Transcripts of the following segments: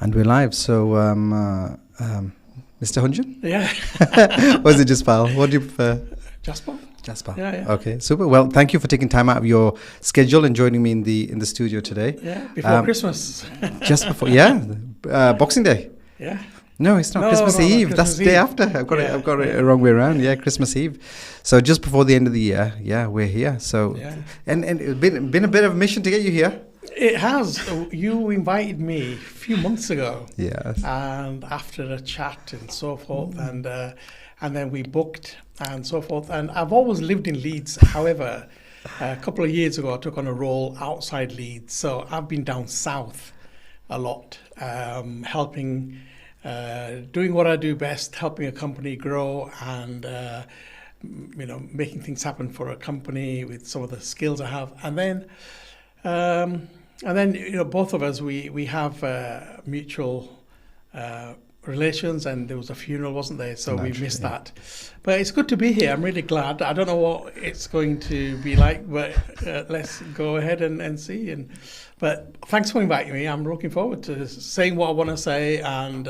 And we're live. So, Mr. Hunjan? Yeah. Or is it Jaspal? What do you prefer? Jaspal. Jaspal. Yeah. Okay, super. Well, thank you for taking time out of your schedule and joining me in the studio today. Yeah, before Christmas. Just before, Boxing Day. Yeah. No, it's not Christmas Eve. Christmas That's the Eve. day after. I've got it wrong way around. Yeah, Christmas Eve. So just before the end of the year, we're here. So and it's been a bit of a mission to get you here. It has. You invited me a few months ago. Yes. And after a chat and so forth, and then we booked and so forth. And I've always lived in Leeds. However, a couple of years ago, I took on a role outside Leeds. So I've been down south a lot, helping, doing what I do best, helping a company grow and, making things happen for a company with some of the skills I have. And then, both of us, we have mutual relations, and there was a funeral, wasn't there? So we missed that. But it's good to be here. I'm really glad. I don't know what it's going to be like, but let's go ahead and see. But thanks for inviting me. I'm looking forward to saying what I want to say and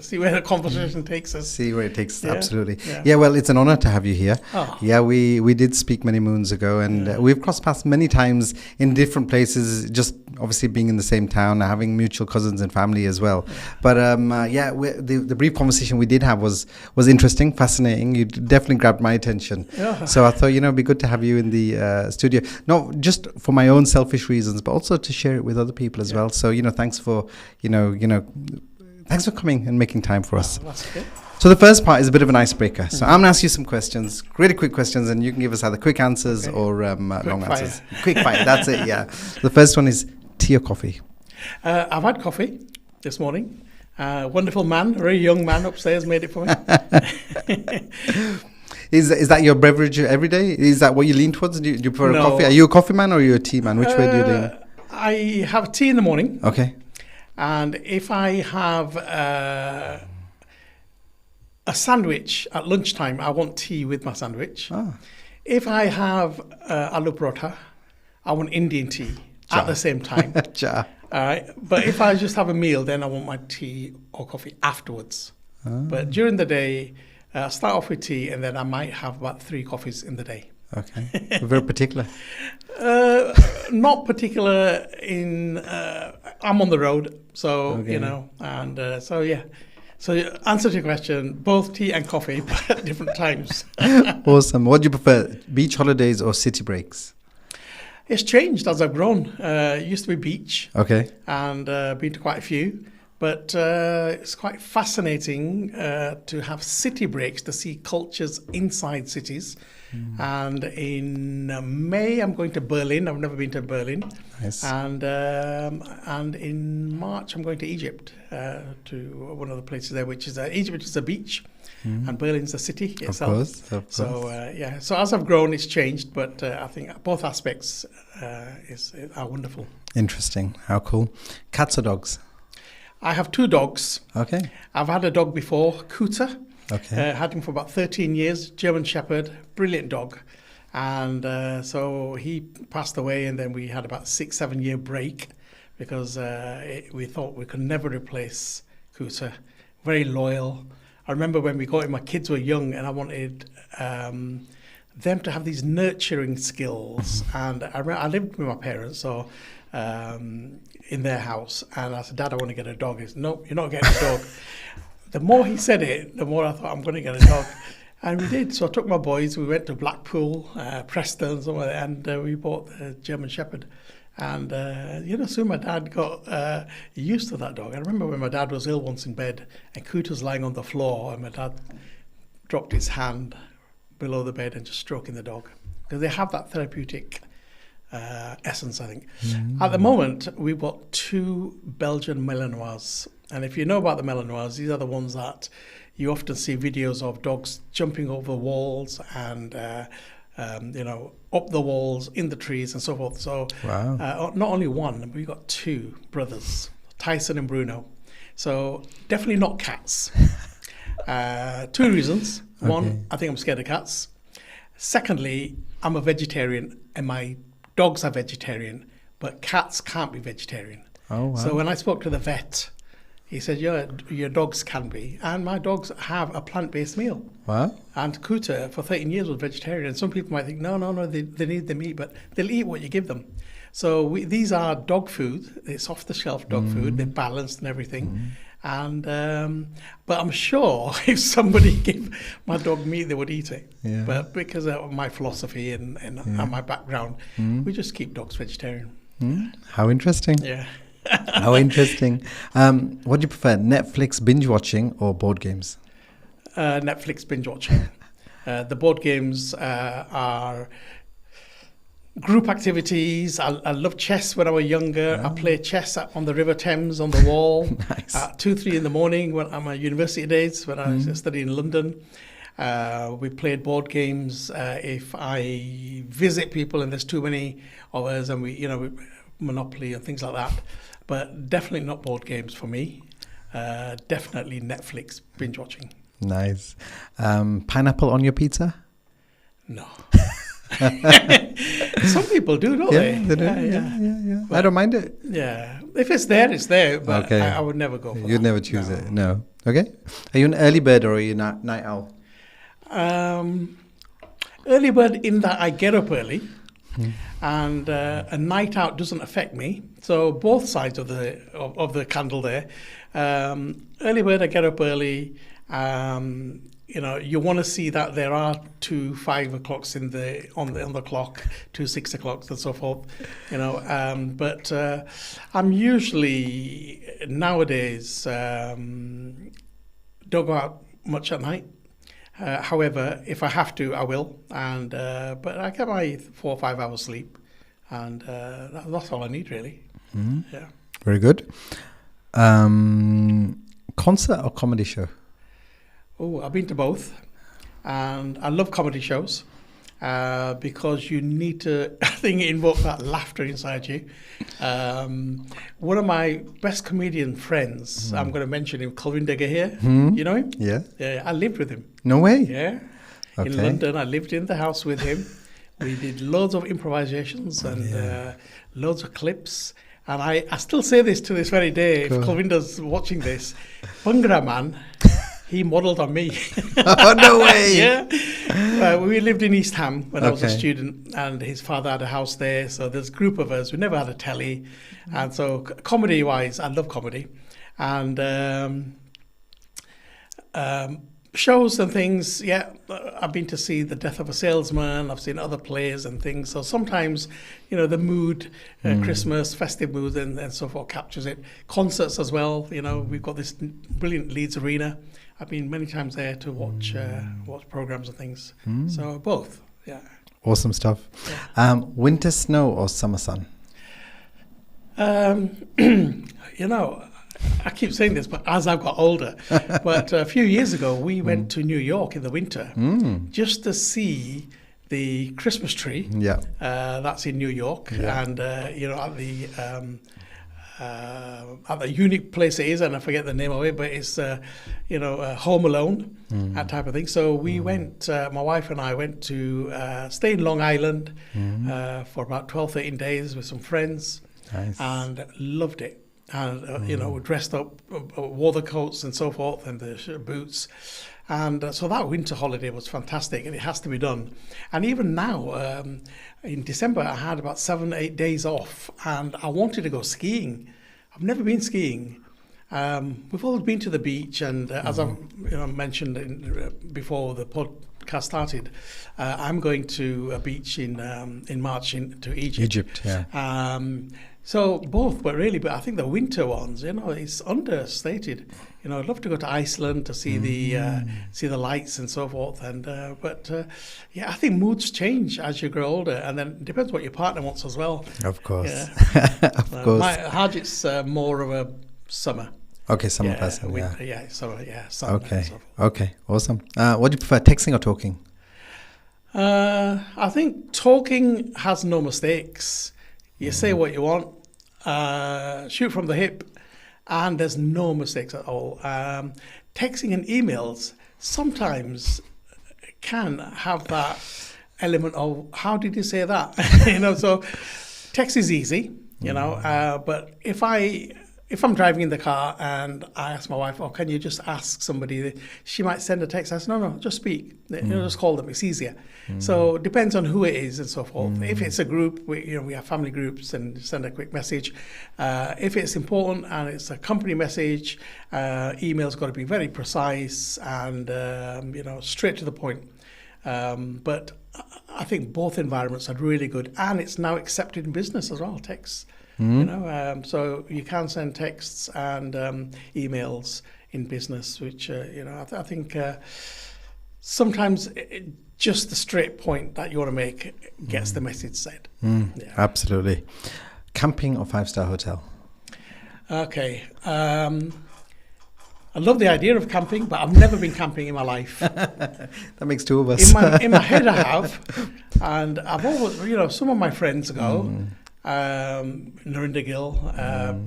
see where the conversation takes us. See where it takes, Yeah. absolutely. Yeah. Yeah, well, it's an honor to have you here. Oh. Yeah, we did speak many moons ago, and we've crossed paths many times in different places, just obviously being in the same town, having mutual cousins and family as well. Yeah. But the brief conversation we did have was interesting, fascinating. You definitely grabbed my attention. Yeah. So I thought, it'd be good to have you in the studio, not just for my own selfish reasons, but also to share it with other people as well. So, thanks for, thanks for coming and making time for us. That's good. So the first part is a bit of an icebreaker. So I'm going to ask you some questions, really quick questions, and you can give us either quick answers or long fire. answers. Quick fire, that's it, yeah. The first one is tea or coffee? I've had coffee this morning. Wonderful man, very young man upstairs made it for me. Is that your beverage every day? Is that what you lean towards? Do you prefer No. coffee? Are you a coffee man or are you a tea man? Which way do you lean? I have tea in the morning. Okay. And if I have a sandwich at lunchtime, I want tea with my sandwich. Ah. If I have aloo paratha, I want Indian tea at the same time. Cha. All right. But if I just have a meal, then I want my tea or coffee afterwards. But during the day, I start off with tea, and then I might have about 3 coffees in the day. Okay. Very particular. Not particular in. I'm on the road, so Okay. and so yeah. So answer to your question: both tea and coffee, but at different times. Awesome. What do you prefer, beach holidays or city breaks? It's changed as I've grown. It used to be beach, Okay. and been to quite a few. But it's quite fascinating to have city breaks to see cultures inside cities. And in May, I'm going to Berlin. I've never been to Berlin. Nice. And in March, I'm going to Egypt, to one of the places there, which is Egypt is a beach, and Berlin's the city itself. Of course. So So as I've grown, it's changed, but I think both aspects are wonderful. Interesting. How cool. Cats or dogs? I have 2 dogs. Okay. I've had a dog before, Cooter. Okay. Had him for about 13 years, German Shepherd, brilliant dog. And so he passed away, and then we had about 6-7 year break because we thought we could never replace Cooter. Very loyal. I remember when we got him, my kids were young, and I wanted them to have these nurturing skills. And I lived with my parents, so in their house, and I said, "Dad, I want to get a dog." He said, "No, you're not getting a dog." The more he said it, the more I thought, I'm going to get a dog. And we did. So I took my boys, we went to Blackpool, Preston, somewhere, and we bought the German Shepherd. And, soon my dad got used to that dog. I remember when my dad was ill once in bed, and Cooter's lying on the floor, and my dad dropped his hand below the bed and just stroking the dog. Because they have that therapeutic essence, I think. At the moment, we've got 2 Belgian Malinois. And if you know about the Malinois, these are the ones that you often see videos of dogs jumping over walls and, up the walls, in the trees and so forth. So Wow. not only one, but we've got 2 brothers, Tyson and Bruno. So definitely not cats. 2 reasons. One, I think I'm scared of cats. Secondly, I'm a vegetarian and my dogs are vegetarian, but cats can't be vegetarian. Oh, wow. So when I spoke to the vet, He said, your dogs can be. And my dogs have a plant-based meal. Wow. And Kuta, for 13 years, was vegetarian. Some people might think, no, they need the meat, but they'll eat what you give them. So these are dog food. It's off-the-shelf dog food. They're balanced and everything. And but I'm sure if somebody gave my dog meat, they would eat it. Yeah. But because of my philosophy and my background, we just keep dogs vegetarian. How interesting. Yeah. How interesting. What do you prefer, Netflix binge watching or board games? Netflix binge watching. The board games are group activities. I loved chess when I was younger. I played chess on the River Thames on the wall Nice. at 2-3 in the morning when at my university days when I was studying in London. We played board games. If I visit people and there's too many of us, and we Monopoly and things like that, but definitely not board games for me. Definitely Netflix binge watching. Nice. Pineapple on your pizza? No. Some people do, don't they? They do. Yeah. But I don't mind it. Yeah. If it's there, it's there. But Okay. I would never go for that. You'd never choose it. No. Okay. Are you an early bird or are you a night owl? Early bird in that I get up early, and a night out doesn't affect me. So both sides of the candle there. Early bird, I get up early. You want to see that there are 2 5 o'clocks on the clock, 2 6 o'clocks, and so forth. But I'm usually nowadays don't go out much at night. However, if I have to, I will. But I get my 4 or 5 hours sleep, and that's all I need, really. Yeah. Very good. Concert or comedy show? Oh, I've been to both, and I love comedy shows because you need to, I think, invoke that laughter inside you. One of my best comedian friends, I'm going to mention him, Kulwinder here. You know him? Yeah. Yeah, I lived with him. No way. Yeah. Okay. In London, I lived in the house with him. We did loads of improvisations and loads of clips. And I still say this to this very day, Cool. if Kulwinder's watching this, Bhangra man, he modelled on me. Oh, no way. Yeah. We lived in East Ham when I was a Okay. student, and his father had a house there. So there's a group of us. We never had a telly. And so comedy-wise, I love comedy. And shows and things, I've been to see The Death of a Salesman. I've seen other plays and things. So sometimes, the mood, Christmas, festive mood and so forth captures it. Concerts as well. We've got this brilliant Leeds Arena. I've been many times there to watch programs and things. So both, yeah. Awesome stuff. Winter snow or summer sun? I keep saying this, but as I've got older, but a few years ago, we went to New York in the winter just to see the Christmas tree. Yeah. That's in New York. Yeah. And, at the unique place it is, and I forget the name of it, but it's, Home Alone, that type of thing. So we went, my wife and I went to stay in Long Island for about 12, 13 days with some friends. Nice. And loved it. And, we dressed up, wore the coats and so forth, and the boots. And so that winter holiday was fantastic, and it has to be done. And even now, in December, I had about 7, 8 days off, and I wanted to go skiing. I've never been skiing. We've always been to the beach, and as I've mentioned before the podcast started, I'm going to a beach in March to Egypt. Yeah. So both, but I think the winter ones, it's understated. I'd love to go to Iceland to see the lights and so forth. And I think moods change as you grow older, and then it depends what your partner wants as well. Of course. Yeah. Of course. Harjit's more of a summer. Okay, summer person. Winter, summer. Yeah, summer. Okay. And so forth. Okay. Awesome. What do you prefer, texting or talking? I think talking has no mistakes. You say what you want, shoot from the hip, and there's no mistakes at all. Texting and emails sometimes can have that element of, how did you say that? So text is easy, but if I if I'm driving in the car and I ask my wife, "Oh, can you just ask somebody?" She might send a text. I say, "No, just speak. Just call them. It's easier." So it depends on who it is and so forth. If it's a group, we have family groups, and send a quick message. If it's important and it's a company message, email's got to be very precise and straight to the point. But I think both environments are really good, and it's now accepted in business as well. Texts. So you can send texts and emails in business, which I think sometimes just the straight point that you want to make gets the message said. Absolutely. Camping or 5-star hotel? Okay. I love the idea of camping, but I've never been camping in my life. That makes two of us. In my head I have, and I've always, some of my friends go. Narindagil,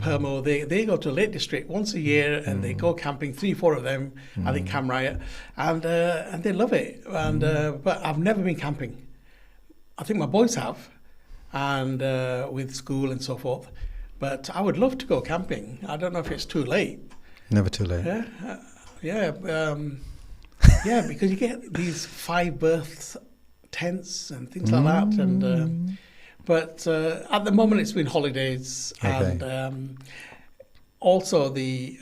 Permo, they go to Lake District once a year, and they go camping, 3-4 of them, I think Cam Riot, and they love it. And but I've never been camping. I think my boys have, and with school and so forth. But I would love to go camping. I don't know if it's too late. Never too late. Yeah, because you get these 5 berth tents and things like that, and. But at the moment, it's been holidays, and also the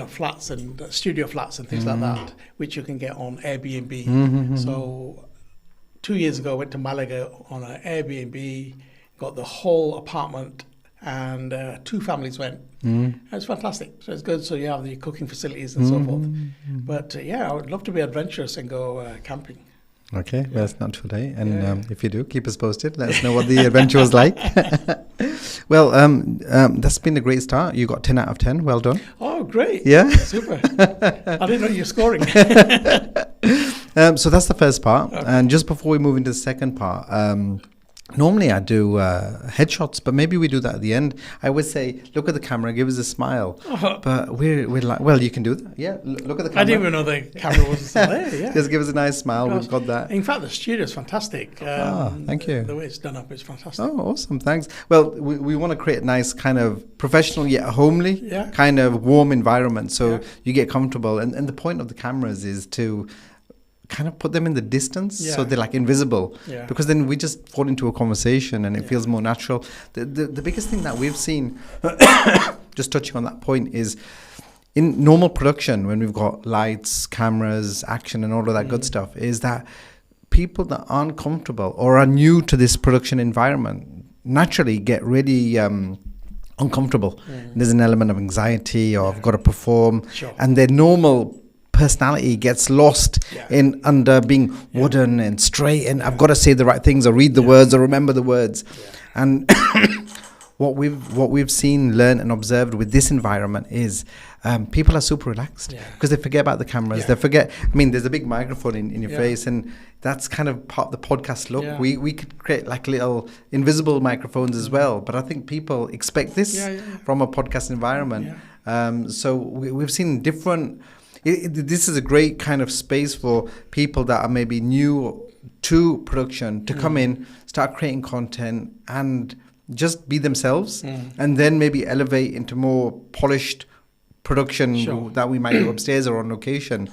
flats and studio flats and things like that, which you can get on Airbnb. So 2 years ago, I went to Malaga on an Airbnb, got the whole apartment, and 2 families went. It's fantastic. So it's good. So you have the cooking facilities and so forth. But I would love to be adventurous and go camping. Okay, well, it's not too late. And if you do, keep us posted. Let us know what the adventure was like. Well, that's been a great start. You got 10 out of 10. Well done. Oh, great. Yeah. Super. I didn't know you were scoring. So that's the first part. Okay. And just before we move into the second part, normally I do headshots, but maybe we do that at the end. I always say, look at the camera, give us a smile. But we're like, well, you can do that. Yeah, look at the camera. I didn't even know the camera was still there. Yeah. Just give us a nice smile. We've got that. In fact, the studio is fantastic. Thank you. The way it's done up is fantastic. Oh, awesome. Thanks. Well, we want to create a nice kind of professional yet homely kind of warm environment. So you get comfortable. And the point of the cameras is to kind of put them in the distance so they're like invisible, because then we just fall into a conversation and it feels more natural. The biggest thing that we've seen, just touching on that point, is in normal production, when we've got lights, cameras, action and all of that good stuff, is that people that aren't comfortable or are new to this production environment naturally get really uncomfortable. There's an element of anxiety, or I've got to perform, and their normal personality gets lost in under being wooden and straight, and I've got to say the right things or read the words or remember the words. And what we've seen, learned and observed with this environment is people are super relaxed because they forget about the cameras. They forget, I mean, there's a big microphone in your face, and that's kind of part of the podcast look. We could create like little invisible microphones as well, but I think people expect this from a podcast environment. So we've seen different. This is a great kind of space for people that are maybe new to production to come in, start creating content, and just be themselves, and then maybe elevate into more polished production that we might do upstairs or on location.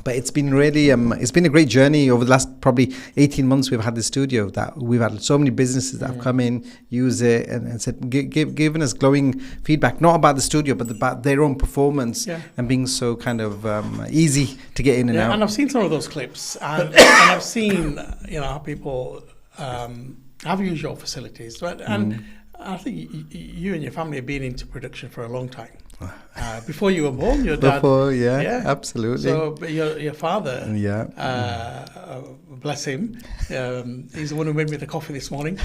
But it's been really, it's been a great journey over the last probably 18 months. We've had the studio that we've had so many businesses that have come in, use it, and said, given us glowing feedback, not about the studio, but about their own performance and being so kind of easy to get in and out. And I've seen some of those clips, and I've seen, how people have used your facilities, right? And I think you and your family have been into production for a long time. Before you were born, your dad. Before, absolutely. So, but your father, bless him, he's the one who made me the coffee this morning.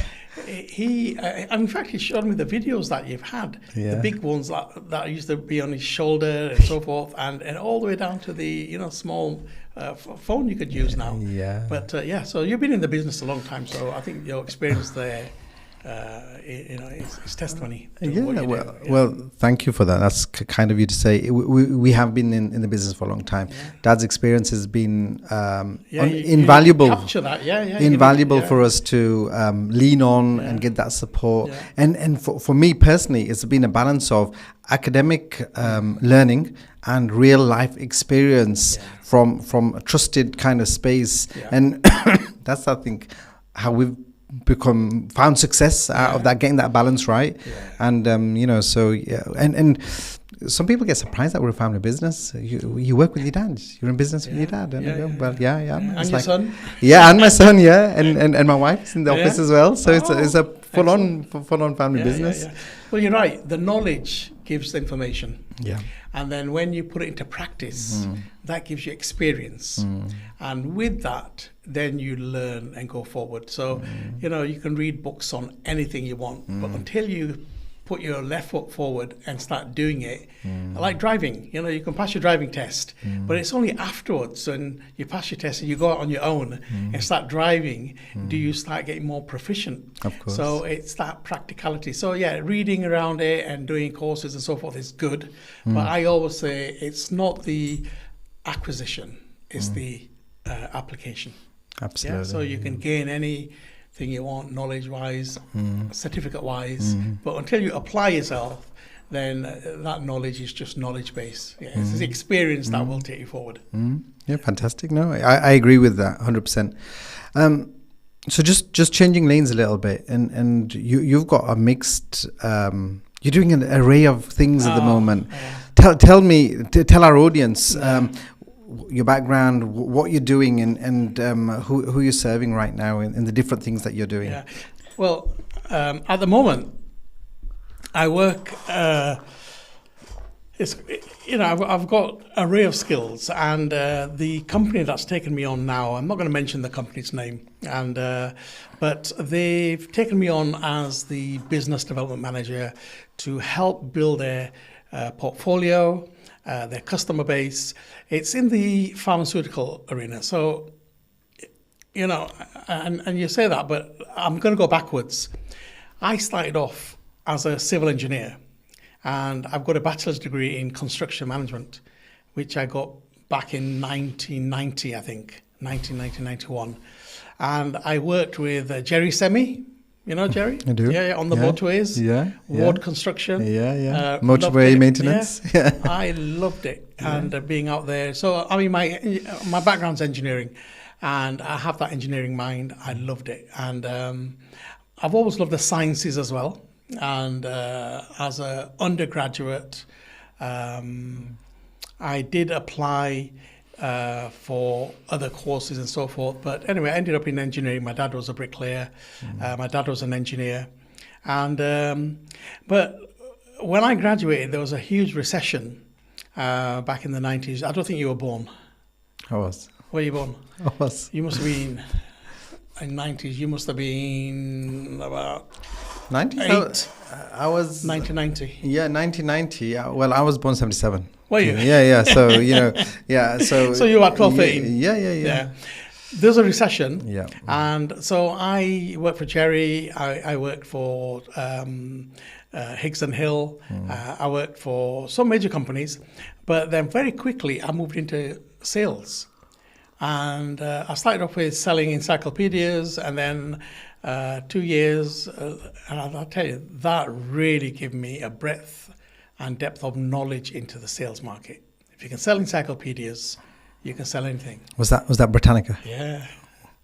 In fact, he showed me the videos that you've had, the big ones that used to be on his shoulder and so forth, and all the way down to the small phone you could use now. But so you've been in the business a long time, so I think your experience there it's testimony. Yeah, well, thank you for that. That's kind of you to say. We have been in the business for a long time. Yeah. Dad's experience has been invaluable. You capture that, invaluable for us to lean on and get that support. Yeah. And for me personally, it's been a balance of academic learning and real life experience from a trusted kind of space. Yeah. And that's, I think, how we've found success out of that, getting that balance right. And and some people get surprised that we're a family business. You work with your dad, you're in business with your dad. And and your son. And my son. And my wife's in the office as well. So it's a full on family business. Well, you're right, the knowledge gives the information. Yeah. And then when you put it into practice, that gives you experience. And with that, then you learn and go forward. So, you can read books on anything you want, but until you put your left foot forward and start doing it, like driving, you can pass your driving test, but it's only afterwards when you pass your test and you go out on your own and start driving, do you start getting more proficient. Of course. So it's that practicality. So reading around it and doing courses and so forth is good, but I always say it's not the acquisition, it's the application. Absolutely. So you can gain anything you want, knowledge-wise, certificate-wise, but until you apply yourself, then that knowledge is just knowledge base. It's the experience that will take you forward. Yeah, fantastic. No, I agree with that 100%. So just changing lanes a little bit, and you've got a mixed. You're doing an array of things at the moment. Tell our audience. Your background, what you're doing, and who you're serving right now, in the different things that you're doing. Yeah. Well, at the moment, I work. I've got an array of skills, and the company that's taken me on now, I'm not going to mention the company's name, but they've taken me on as the business development manager to help build their portfolio. Their customer base. It's in the pharmaceutical arena. So, and you say that, but I'm going to go backwards. I started off as a civil engineer, and I've got a bachelor's degree in construction management, which I got back in 1990, I think, 1991. And I worked with Jerry Semi. You know Jerry? I do. Yeah, on the motorways. Yeah. Ward construction. Yeah. Motorway maintenance. Yeah. I loved it, and being out there. So I mean, my background's engineering, and I have that engineering mind. I loved it, and I've always loved the sciences as well. And as an undergraduate, I did apply for other courses and so forth, but anyway, I ended up in engineering. My dad was a bricklayer, my dad was an engineer, and but when I graduated, there was a huge recession back in the 90s. I don't think you were born. I was. Where were you born? I was. You must have been in 90s. You must have been about 90s. I was 1990. Yeah, 1990. Well, I was born 77. Were you? Yeah. So So you were 12, 13. Yeah. There's a recession. Yeah. And so I worked for Jerry. I worked for Higgs and Hill. I worked for some major companies, but then very quickly I moved into sales. And I started off with selling encyclopedias, and then 2 years, and I'll tell you, that really gave me a breadth and depth of knowledge into the sales market. If you can sell encyclopedias, you can sell anything. Was that Britannica? Yeah.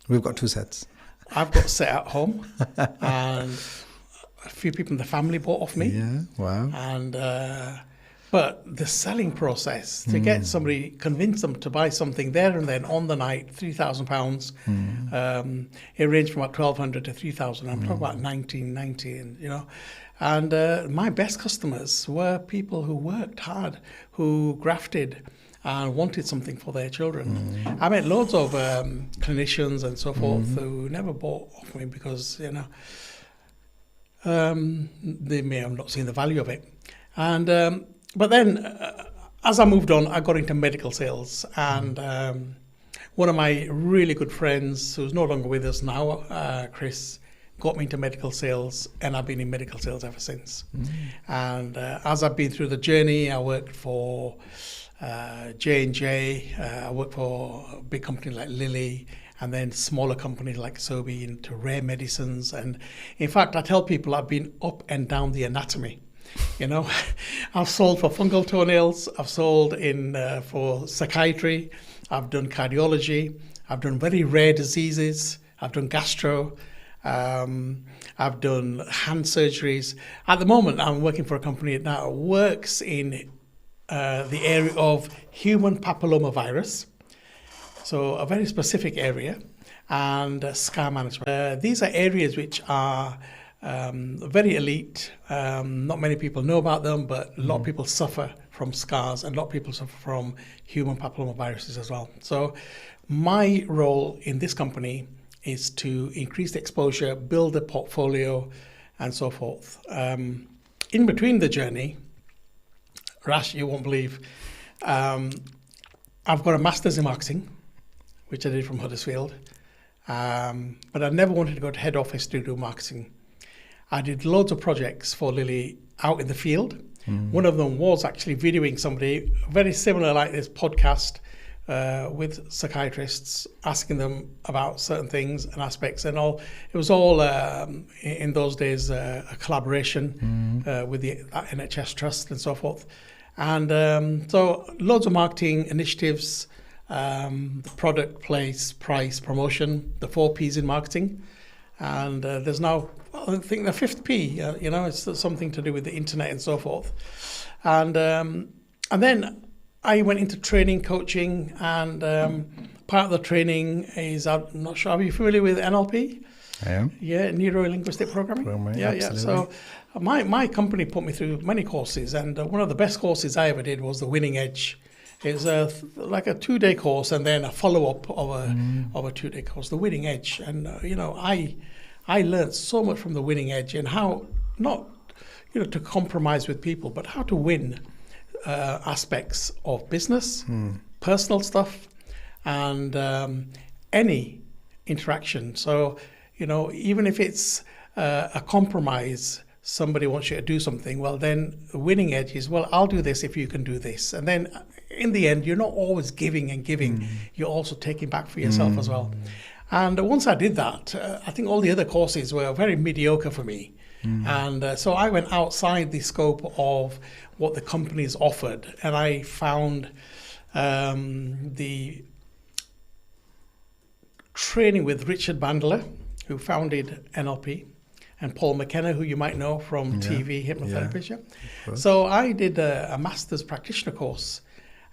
We've got 2 sets. I've got a set at home, and a few people in the family bought off me. Yeah, wow. And but the selling process to get somebody, convince them to buy something there and then on the night, £3,000. It ranged from about 1,200 to 3,000. I'm talking about 1990, and And my best customers were people who worked hard, who grafted and wanted something for their children. I met loads of clinicians and so forth who never bought off me because, they may have not seen the value of it. And but then, as I moved on, I got into medical sales. And one of my really good friends, who's no longer with us now, Chris, got me into medical sales, and I've been in medical sales ever since. And as I've been through the journey, I worked for J&J, I worked for a big company like Lilly, and then smaller companies like Sobi into rare medicines. And in fact, I tell people I've been up and down the anatomy. You know, I've sold for fungal toenails, I've sold for psychiatry, I've done cardiology, I've done very rare diseases, I've done gastro, I've done hand surgeries. At the moment, I'm working for a company that works in the area of human papillomavirus, so a very specific area, and scar management. These are areas which are very elite. Not many people know about them, but a lot of people suffer from scars, and a lot of people suffer from human papillomaviruses as well. So my role in this company is to increase the exposure, build a portfolio, and so forth. In between the journey, Rash, you won't believe, I've got a master's in marketing, which I did from Huddersfield, but I never wanted to go to head office to do marketing. I did loads of projects for Lilly out in the field. One of them was actually videoing somebody, very similar like this podcast, with psychiatrists, asking them about certain things and aspects and all. It was all, in those days, a collaboration with the NHS Trust and so forth. And so loads of marketing initiatives, the product, place, price, promotion, the 4 Ps in marketing. And there's now, I think, the 5th P, you know, it's something to do with the internet and so forth. And then I went into training, coaching, and part of the training is, I'm not sure, are you familiar with NLP? I am. Yeah, neuro-linguistic programming. Yeah. So my company put me through many courses, and one of the best courses I ever did was the Winning Edge. It was like a 2-day course and then a follow-up of a 2-day course, the Winning Edge. And, you know, I learned so much from the Winning Edge, and how not, you know, to compromise with people, but how to win aspects of business, personal stuff, and any interaction. So, you know, even if it's a compromise, somebody wants you to do something, well, then the Winning Edge is, well, I'll do this if you can do this. And then in the end, you're not always giving and giving, you're also taking back for yourself as well. And once I did that, I think all the other courses were very mediocre for me. And so I went outside the scope of what the companies offered, and I found the training with Richard Bandler, who founded NLP, and Paul McKenna, who you might know from TV hypnotherapy. So I did a master's practitioner course,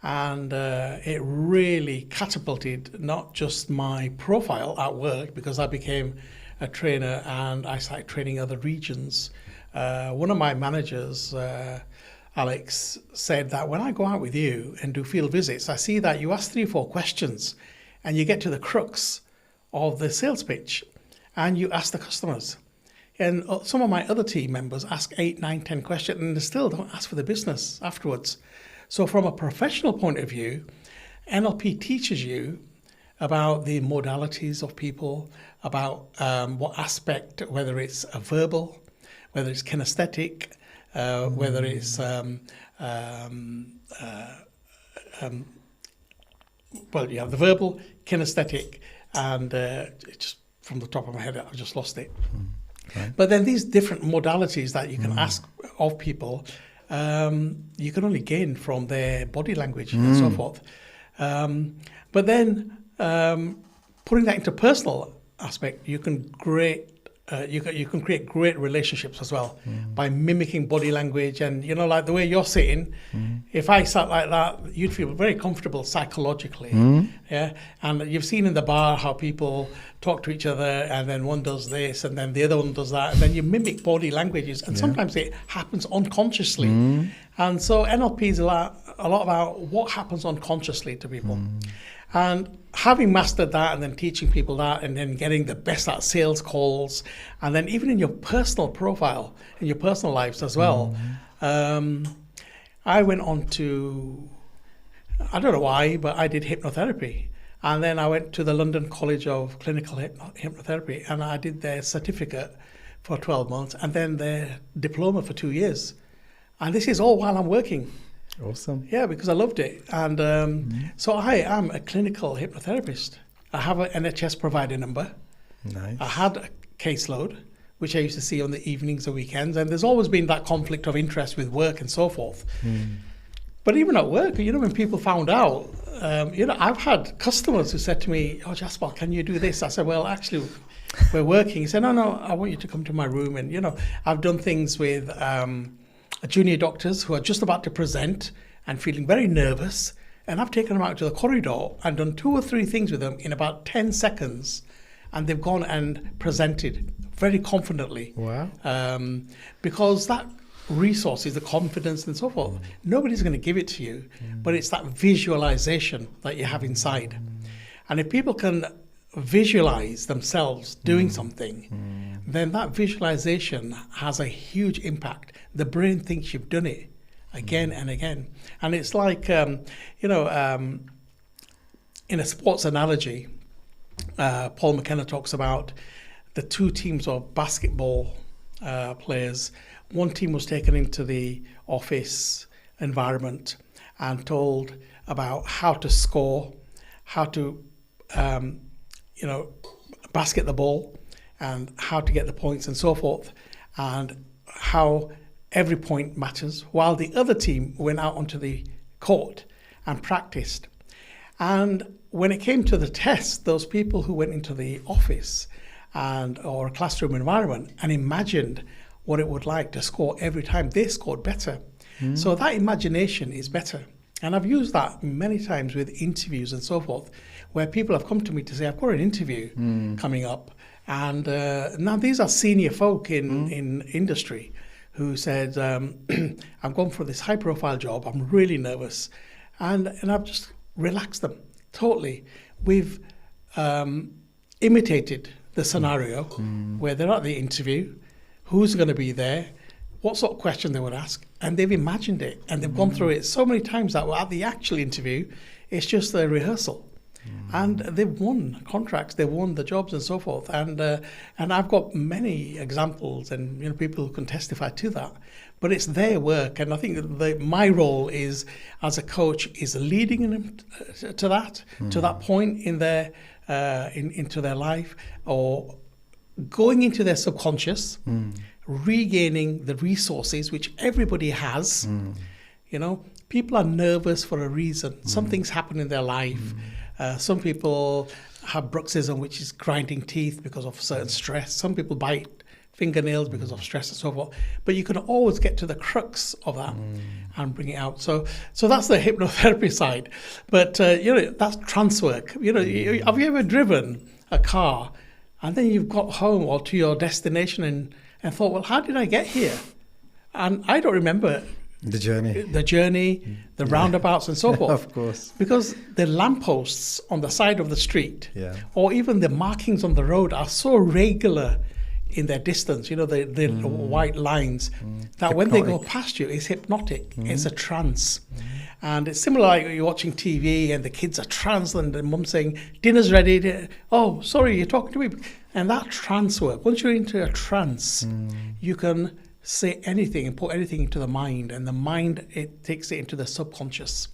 and it really catapulted not just my profile at work, because I became a trainer and I started training other regions. One of my managers, Alex, said that when I go out with you and do field visits, I see that you ask 3 or 4 questions and you get to the crux of the sales pitch and you ask the customers. And some of my other team members ask 8, 9, 10 questions and they still don't ask for the business afterwards. So from a professional point of view, NLP teaches you about the modalities of people, about what aspect, whether it's a verbal, whether it's kinesthetic, whether it's well, you have the verbal, kinesthetic, and just from the top of my head, I've just lost it. Right. But then these different modalities that you can ask of people, you can only gain from their body language and so forth. But then putting that into personal aspect, you can you can create great relationships as well by mimicking body language. And, you know, like the way you're sitting, if I sat like that, you'd feel very comfortable psychologically. Yeah. And you've seen in the bar how people talk to each other and then one does this and then the other one does that. And then you mimic body languages. And sometimes it happens unconsciously. And so NLP is a lot about what happens unconsciously to people. And having mastered that and then teaching people that and then getting the best at sales calls and then even in your personal profile, in your personal lives as well, I went on to, I don't know why, but I did hypnotherapy. And then I went to the London College of Clinical Hypnotherapy, and I did their certificate for 12 months and then their diploma for 2 years. And this is all while I'm working. Awesome. Yeah, because I loved it. And so I am a clinical hypnotherapist. I have an NHS provider number. Nice. I had a caseload, which I used to see on the evenings and weekends. And there's always been that conflict of interest with work and so forth. But even at work, when people found out, I've had customers who said to me, "Oh, Jaspal, can you do this?" I said, "Well, actually, we're working." He said, "No, I want you to come to my room." And, I've done things with junior doctors who are just about to present and feeling very nervous. And I've taken them out to the corridor and done 2 or 3 things with them in about 10 seconds. And they've gone and presented very confidently. Wow. Because that resources, the confidence and so forth, nobody's going to give it to you, but it's that visualization that you have inside. And if people can visualize themselves doing something, then that visualization has a huge impact. The brain thinks you've done it again and again. And it's like, in a sports analogy, Paul McKenna talks about the 2 teams of basketball players. One team was taken into the office environment and told about how to score, how to, basket the ball, and how to get the points and so forth, and how every point matters, while the other team went out onto the court and practiced. And when it came to the test, those people who went into the office or a classroom environment and imagined what it would like to score every time, they scored better. So that imagination is better. And I've used that many times with interviews and so forth, where people have come to me to say, "I've got an interview coming up." And now these are senior folk in industry who said, "I'm going for this high-profile job. I'm really nervous." And I've just relaxed them totally. We've imitated the scenario where they're at the interview, who's going to be there, what sort of question they would ask, and they've imagined it, and they've gone through it so many times that at the actual interview, it's just a rehearsal. And they've won contracts, they've won the jobs and so forth. And I've got many examples and people who can testify to that. But it's their work, and I think my role is as a coach is leading them to that point in their into their life, or going into their subconscious, regaining the resources which everybody has. People are nervous for a reason. Something's happened in their life. Some people have bruxism, which is grinding teeth because of certain stress. Some people bite fingernails because of stress and so forth. But you can always get to the crux of that and bring it out. So that's the hypnotherapy side. But that's trance work. Have you ever driven a car and then you've got home or to your destination and thought, well, how did I get here? And I don't remember the journey, the roundabouts and so forth. Of course. Because the lampposts on the side of the street, or even the markings on the road are so regular in their distance, the white lines, that when they go past you, it's hypnotic. It's a trance. And it's similar like you're watching TV and the kids are trance and the mum's saying, "Dinner's ready." "Oh, sorry, you're talking to me." And that trance work, once you're into a trance, you can say anything and put anything into the mind, and the mind, it takes it into the subconscious,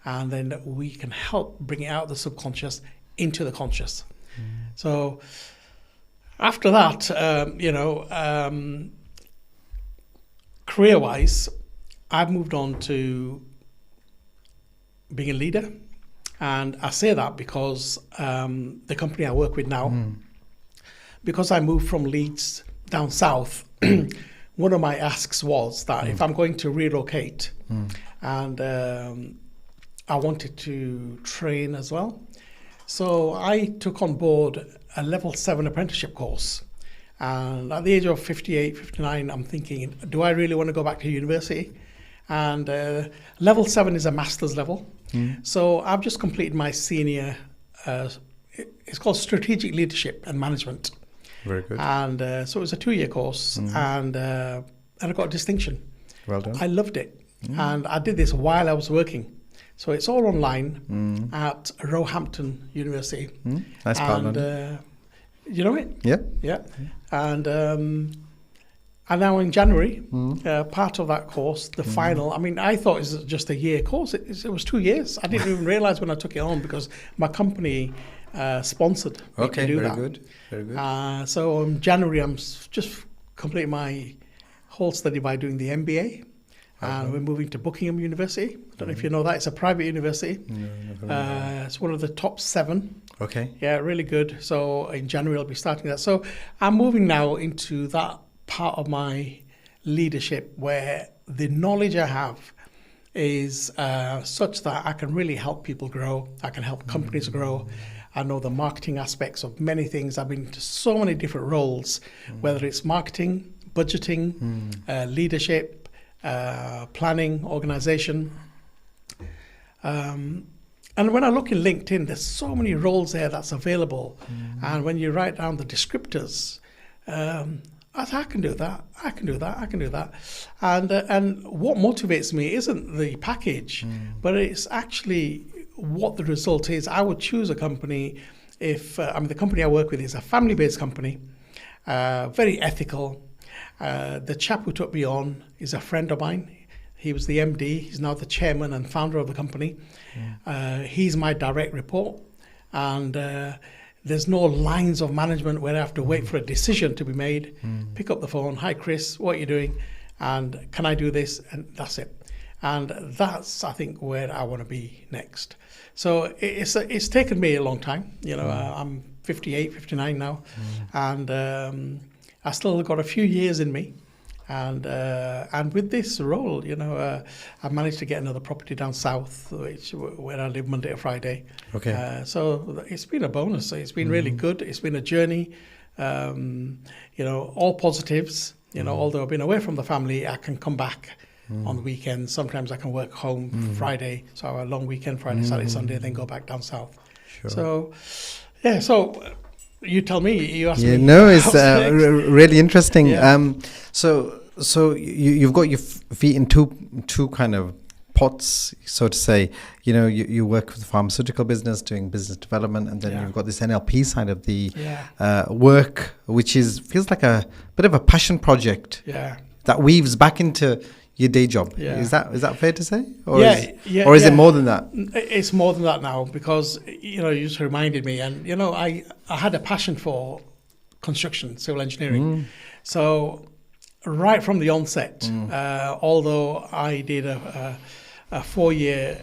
and then we can help bring it out of the subconscious into the conscious. So after that, career-wise, I've moved on to being a leader, and I say that because the company I work with now, because I moved from Leeds down south, one of my asks was that if I'm going to relocate, and I wanted to train as well, so I took on board a level 7 apprenticeship course. And at the age of 58, 59, I'm thinking, do I really want to go back to university? And level 7 is a master's level. So I've just completed my senior, it's called Strategic Leadership and Management. Very good. And so it was a 2-year course, and I got a distinction. Well done. I loved it. And I did this while I was working. So it's all online at Roehampton University. Nice partner. You know it? Yeah. Yeah. And now in January, part of that course, the final, I mean, I thought it was just a year course. It was 2 years. I didn't even realize when I took it on because my company sponsored me to do that. Very good. So in January, I'm just completing my whole study by doing the MBA. And we're moving to Buckingham University. I don't know if you know that. It's a private university. No, it's one of the top 7. Okay. Yeah, really good. So in January, I'll be starting that. So I'm moving now into that part of my leadership where the knowledge I have is such that I can really help people grow. I can help companies grow. I know the marketing aspects of many things. I've been to so many different roles, whether it's marketing, budgeting, leadership, planning, organization. And when I look in LinkedIn, there's so many roles there that's available. And when you write down the descriptors, I can do that. I can do that. I can do that. And what motivates me isn't the package, but it's actually what the result is. I would choose a company if the company I work with is a family-based company, very ethical. The chap who took me on is a friend of mine. He was the MD. He's now the chairman and founder of the company. He's my direct report. And there's no lines of management where I have to wait for a decision to be made. Pick up the phone. Hi, Chris. What are you doing? And can I do this? And that's it. And that's, I think, where I want to be next. So it's taken me a long time. You know, I'm 58, 59 now. And I still got a few years in me. And with this role, you know, I've managed to get another property down south, where I live Monday to Friday. Okay. So it's been a bonus. It's been really good. It's been a journey. You know, all positives. You know, although I've been away from the family, I can come back on the weekends. Sometimes I can work home Friday, so I have a long weekend, Friday, Saturday, Sunday, then go back down south. Sure. So, yeah. So. You tell me. You ask me. No, it's really interesting. Yeah. So you've got your feet in two kind of pots, so to say. You know, you work with the pharmaceutical business, doing business development, and then you've got this NLP side of the work, which feels like a bit of a passion project. Yeah. That weaves back into your day job. Yeah. Is that fair to say? Or is it more than that? It's more than that now because, you know, you just reminded me. And, you know, I had a passion for construction, civil engineering. So right from the onset, although I did a 4-year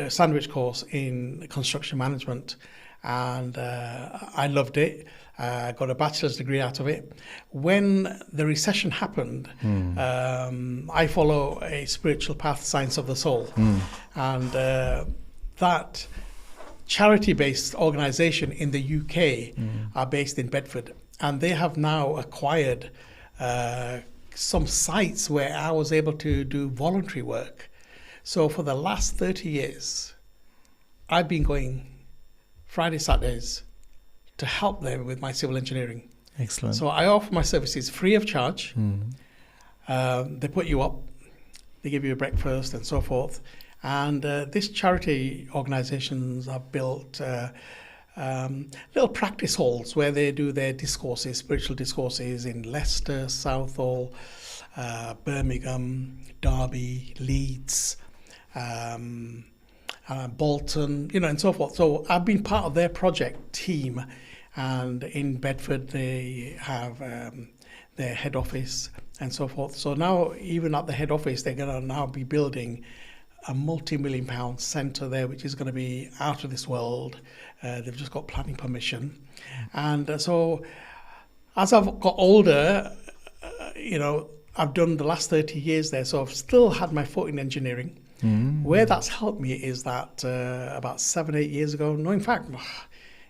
sandwich course in construction management and I loved it. I got a bachelor's degree out of it. When the recession happened, I follow a spiritual path, Science of the Soul. And that charity-based organisation in the UK are based in Bedford. And they have now acquired some sites where I was able to do voluntary work. So for the last 30 years, I've been going Friday, Saturdays, to help them with my civil engineering. Excellent. So I offer my services free of charge. They put you up, they give you a breakfast and so forth. And these charity organisations have built little practice halls where they do their discourses, spiritual discourses in Leicester, Southall, Birmingham, Derby, Leeds, Bolton, you know, and so forth. So I've been part of their project team. And in Bedford, they have their head office and so forth. So now, even at the head office, they're going to now be building a multi-million-pound centre there, which is going to be out of this world. They've just got planning permission. And so as I've got older, you know, I've done the last 30 years there. So I've still had my foot in engineering. Where that's helped me is that about 7-8 years ago, no, in fact,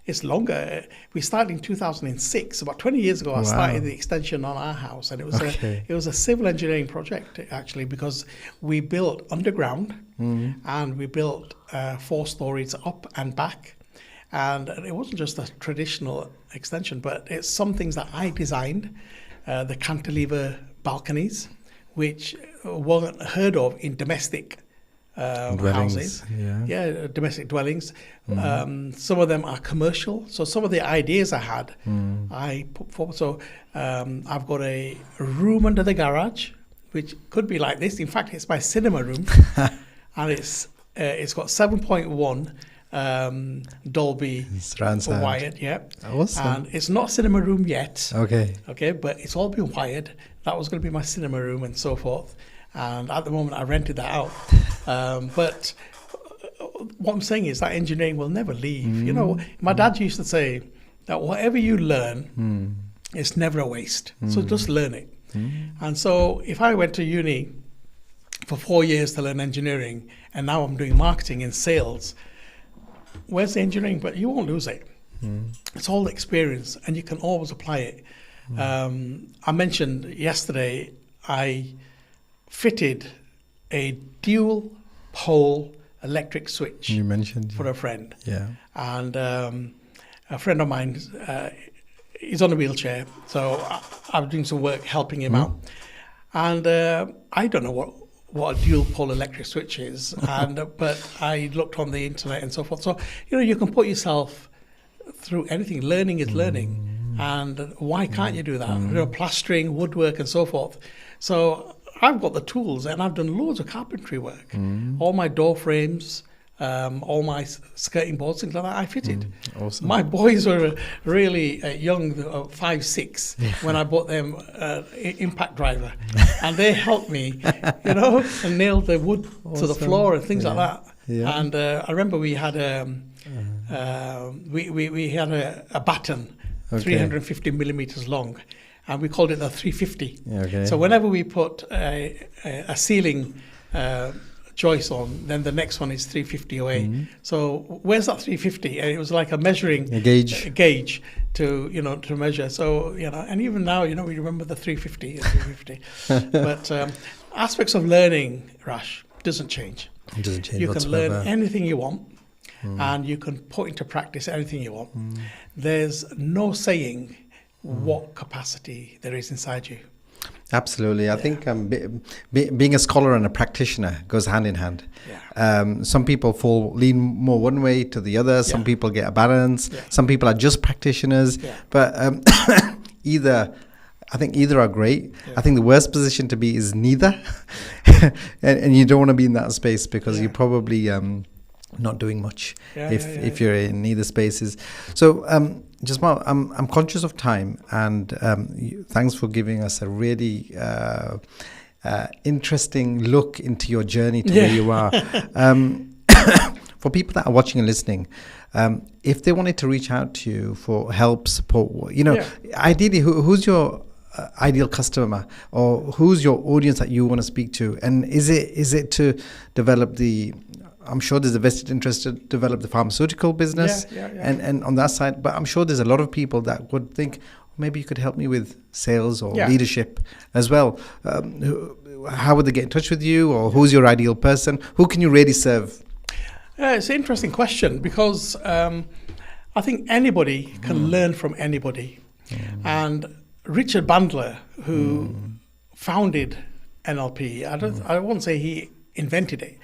it's longer. We started in 2006. About 20 years ago, I started the extension on our house, and it was a civil engineering project actually, because we built underground and we built 4 stories up and back, and it wasn't just a traditional extension, but it's some things that I designed, the cantilever balconies, which weren't heard of in domestic houses, domestic dwellings. Some of them are commercial. So some of the ideas I had, I put forward. So I've got a room under the garage, which could be like this. In fact, it's my cinema room, and it's got 7.1 Dolby wired. Yeah, awesome. And it's not a cinema room yet. Okay, but it's all been wired. That was going to be my cinema room and so forth. And at the moment, I rented that out. But what I'm saying is that engineering will never leave. You know, my dad used to say that whatever you learn, it's never a waste. So just learn it. And so if I went to uni for 4 years to learn engineering, and now I'm doing marketing and sales, where's the engineering? But you won't lose it. It's all experience, and you can always apply it. I mentioned yesterday I fitted a dual pole electric switch. You mentioned for a friend. Yeah. And a friend of mine, he's on a wheelchair, so I'm doing some work helping him out. And I don't know what a dual pole electric switch is, but I looked on the internet and so forth. So you can put yourself through anything. Learning is learning, and why can't you do that? Plastering, woodwork, and so forth. So I've got the tools, and I've done loads of carpentry work. All my door frames, all my skirting boards, things like that, I fitted. Awesome. My boys were really young, 5, 6, when I bought them impact driver, and they helped me, and nailed the wood to the floor and things like that. Yeah. And I remember we had we had a batten, 350 millimeters long. And we called it the 350. Okay. So whenever we put a ceiling joist on, then the next one is 350 away. So where's that 350? And it was like a measuring gauge to to measure. So and even now we remember the 350 and 350. But aspects of learning, Rash, doesn't change. It doesn't change. You can learn anything you want, and you can put into practice anything you want. There's no saying what capacity there is inside you. Absolutely. I think being a scholar and a practitioner goes hand in hand. Some people lean more one way to the other. Some people get a balance. Some people are just practitioners. But I think either are great. I think the worst position to be is neither. and you don't want to be in that space because you're probably not doing much if you're in neither spaces. So Jaspal, I'm conscious of time, and thanks for giving us a really interesting look into your journey to where you are. For people that are watching and listening, if they wanted to reach out to you for help, support, ideally, who's your ideal customer, or who's your audience that you want to speak to? And is it to develop I'm sure there's a vested interest to develop the pharmaceutical business and on that side, but I'm sure there's a lot of people that would think maybe you could help me with sales or leadership as well. How would they get in touch with you, or who's your ideal person? Who can you really serve? It's an interesting question because I think anybody can learn from anybody. And Richard Bandler, who founded NLP, I won't say he invented it.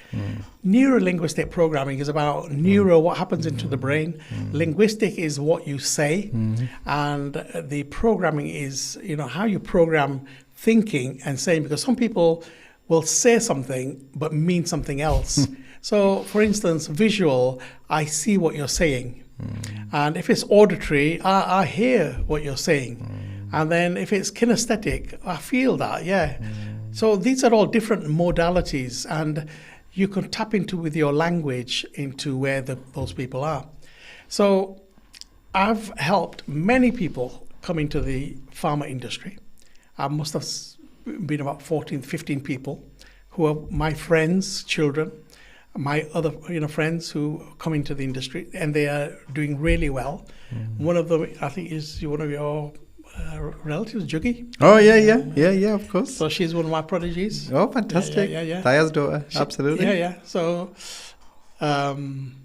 Neuro-linguistic programming is about what happens into the brain. Linguistic is what you say, and the programming is how you program thinking and saying, because some people will say something but mean something else. So for instance, visual, I see what you're saying, and if it's auditory, I hear what you're saying, and then if it's kinesthetic, I feel that. So these are all different modalities, and you can tap into with your language into where those people are. So I've helped many people come into the pharma industry. I must have been about 14, 15 people who are my friends, children, my other friends who come into the industry, and they are doing really well. One of them, I think, is one of your relatives, Juggy. Oh, yeah, of course. So she's one of my prodigies. Oh, fantastic. Yeah. Taya's daughter, absolutely. Yeah. So, and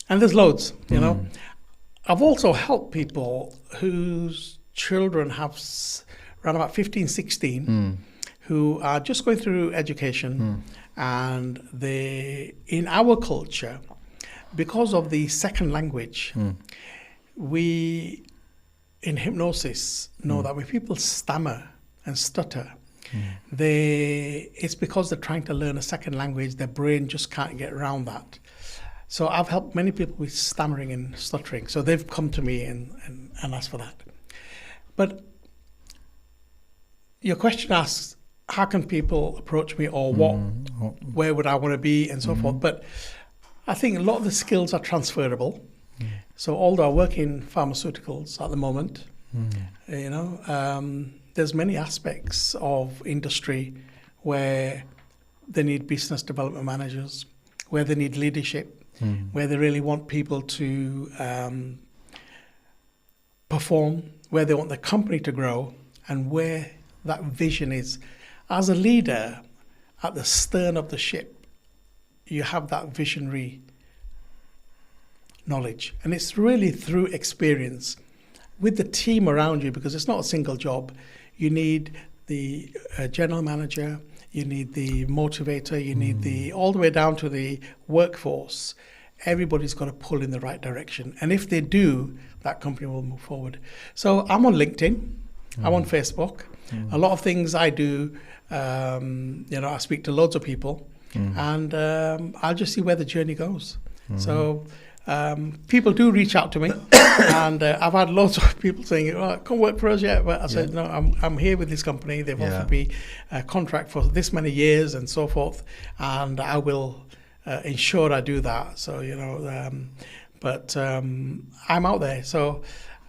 there's loads, I've also helped people whose children have around about 15, 16, who are just going through education, And in our culture, because of the second language, we in hypnosis know that when people stammer and stutter, it's because they're trying to learn a second language. Their brain just can't get around that. So I've helped many people with stammering and stuttering. So they've come to me and asked for that. But your question asks, how can people approach me, or where would I want to be, and so forth. But I think a lot of the skills are transferable. So although I work in pharmaceuticals at the moment, there's many aspects of industry where they need business development managers, where they need leadership, where they really want people to perform, where they want the company to grow, and where that vision is. As a leader, at the stern of the ship, you have that visionary knowledge. And it's really through experience with the team around you, because it's not a single job. You need the general manager, you need the motivator, you need all the way down to the workforce. Everybody's got to pull in the right direction. And if they do, that company will move forward. So I'm on LinkedIn, I'm on Facebook. A lot of things I do, I speak to loads of people, and I'll just see where the journey goes. So people do reach out to me, and I've had lots of people saying, come work for us yet? But I said, no, I'm here with this company. They've offered me a contract for this many years and so forth, and I will ensure I do that. So, but I'm out there. So,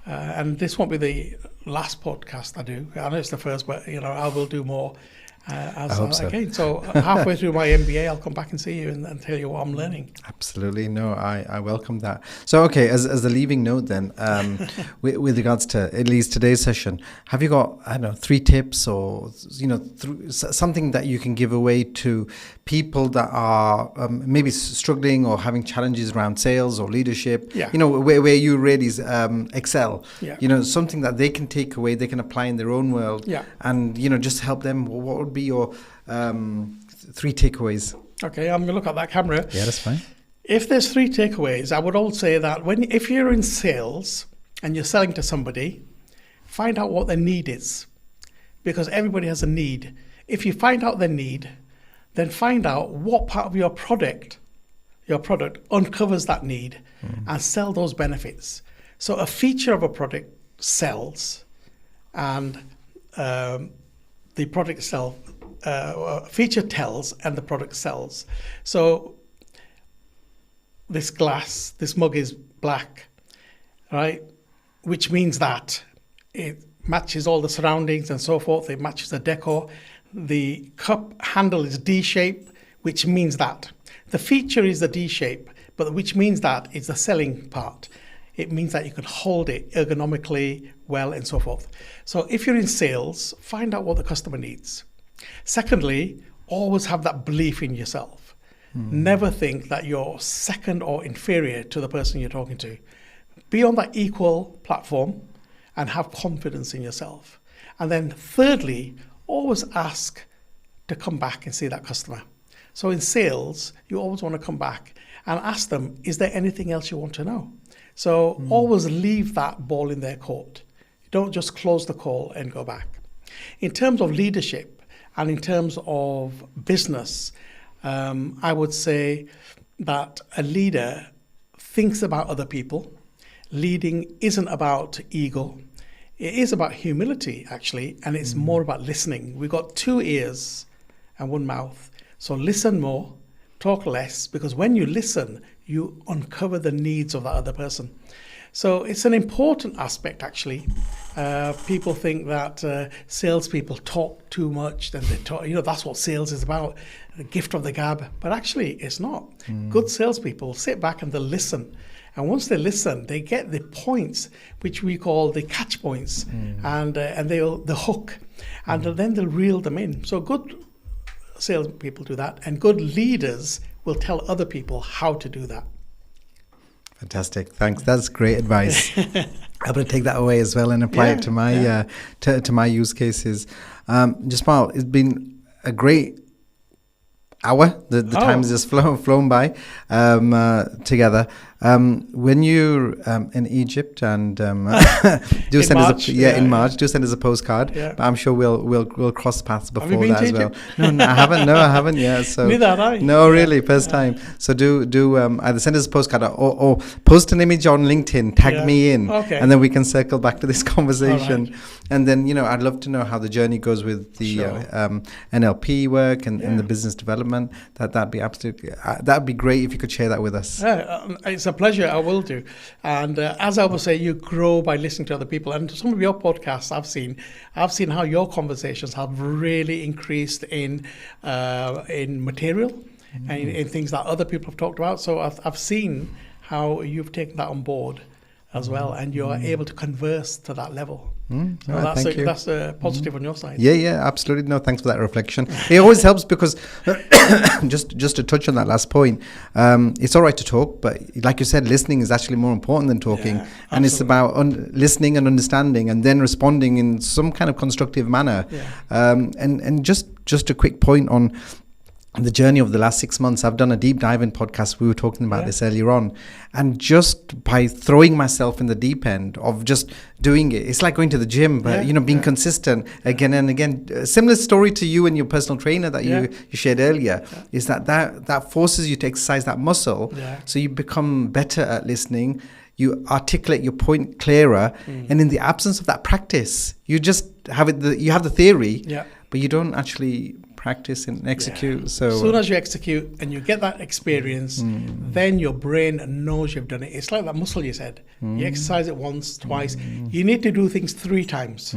and this won't be the last podcast I do. I know it's the first, but, I will do more. Again. So halfway through my MBA, I'll come back and see you and tell you what I'm learning. Absolutely. No, I welcome that. So, okay, as the leaving note then, with regards to at least today's session, have you got, 3 tips or, something that you can give away to people that are maybe struggling or having challenges around sales or leadership, where you really excel, something that they can take away, they can apply in their own world, and, just help them? What would be your 3 takeaways? Okay, I'm going to look at that camera. Yeah, that's fine. If there's 3 takeaways, I would all say that if you're in sales and you're selling to somebody, find out what their need is, because everybody has a need. If you find out their need, then find out what part of your product uncovers that need, and sell those benefits. So a feature of a product sells, and the product itself, feature tells, and the product sells. So this mug is black, right? Which means that it matches all the surroundings and so forth. It matches the decor. The cup handle is D-shape, which means that. The feature is the D-shape, but which means that it's the selling part. It means that you can hold it ergonomically well and so forth. So if you're in sales, find out what the customer needs. Secondly, always have that belief in yourself. Never think that you're second or inferior to the person you're talking to. Be on that equal platform and have confidence in yourself. And then thirdly, always ask to come back and see that customer. So in sales, you always want to come back and ask them, is there anything else you want to know? So always leave that ball in their court. Don't just close the call and go back. In terms of leadership and in terms of business, I would say that a leader thinks about other people. Leading isn't about ego. It is about humility, actually, and it's more about listening. We've got 2 ears and 1 mouth. So listen more, talk less, because when you listen, you uncover the needs of that other person. So it's an important aspect, actually. People think that salespeople talk too much, then they talk, that's what sales is about, the gift of the gab. But actually, it's not. Good salespeople sit back and they listen. And once they listen, they get the points, which we call the catch points, and the hook, and then they'll reel them in. So good salespeople do that, and good leaders will tell other people how to do that. Fantastic, thanks. That's great advice. I'm going to take that away as well and apply it to my to my use cases. Jaspal, it's been a great hour. The time has just flown by together. When you're in Egypt and do send us in March, do send us a postcard. Yeah. But I'm sure we'll cross paths before that as well. No, I haven't. Yeah, so neither have I. No, really, first time. So do either send us a postcard or post an image on LinkedIn, tag me in, and then we can circle back to this conversation. Right. And then I'd love to know how the journey goes with the NLP work and the business development. That'd be absolutely that'd be great if you could share that with us. It's a pleasure. I will do. And as I always say, you grow by listening to other people. And some of your podcasts I've seen how your conversations have really increased in material and in things that other people have talked about. So I've seen how you've taken that on board as well, and you're able to converse to that level. So that's a positive on your side. Yeah, absolutely. No, thanks for that reflection. It always helps because just to touch on that last point, it's all right to talk, but like you said, listening is actually more important than talking. Yeah, and it's about listening and understanding and then responding in some kind of constructive manner. Yeah. And just a quick point on the journey of the last 6 months. I've done a deep dive in podcast. We were talking about this earlier on. And just by throwing myself in the deep end of just doing it, it's like going to the gym, but being consistent again and again. A similar story to you and your personal trainer that you shared earlier is that forces you to exercise that muscle. Yeah. So you become better at listening. You articulate your point clearer. And in the absence of that practice, you just have you have the theory, but you don't actually practice and execute. So as soon as you execute and you get that experience, then your brain knows you've done it. It's like that muscle you said. You exercise it once, twice. You need to do things 3 times.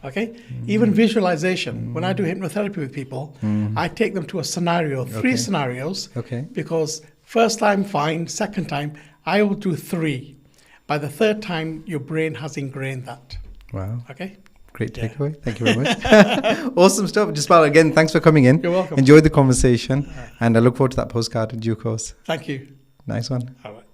Okay? Even visualization. When I do hypnotherapy with people, I take them to a scenario, 3 scenarios. Okay. Because first time, fine. Second time, I will do 3. By the 3rd time, your brain has ingrained that. Wow. Okay? Great takeaway. Thank you very much. Awesome stuff. Jaspal, again, thanks for coming in. You're welcome. Enjoyed the conversation. And I look forward to that postcard in due course. Thank you. Nice one. All right.